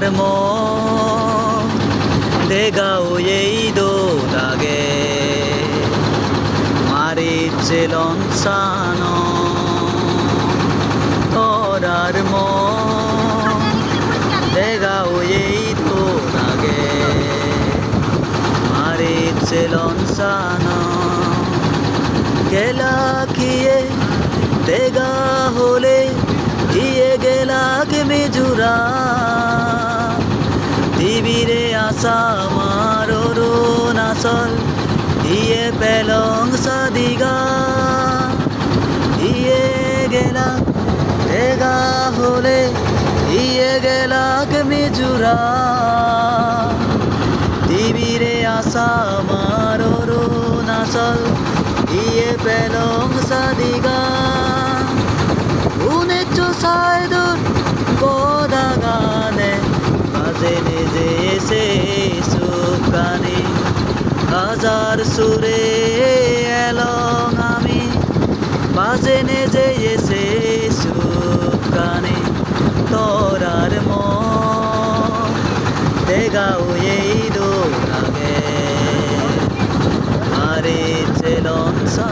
তোরার মন দেগাও এই দোদাগে মারিচ্ছে লঞ্চানো তোরার মন দেগাও এই দোদাগে মারিচ্ছে লঞ্চানো গেলা কিয়ে দেগা হলে ইয়ে গেলা কে মেজুরা দিবিরে আসা মারো নাসল ইয়ে পেলং সাদিগা ইয়ে গেলা দেগা হলে ইয়ে গেলা কে মেজুরা দিবিরে আসা মারো নাসল ইয়ে পেলং সাদিগা উনেচো সাইদুর কোদাগানে বাজে নিজে এসে সুকানে হাজার সুরে এলং আমি বাজে নিজে এসে সুকানে তোরার মন দেগাও এই দোলাগে মারে চেলন সা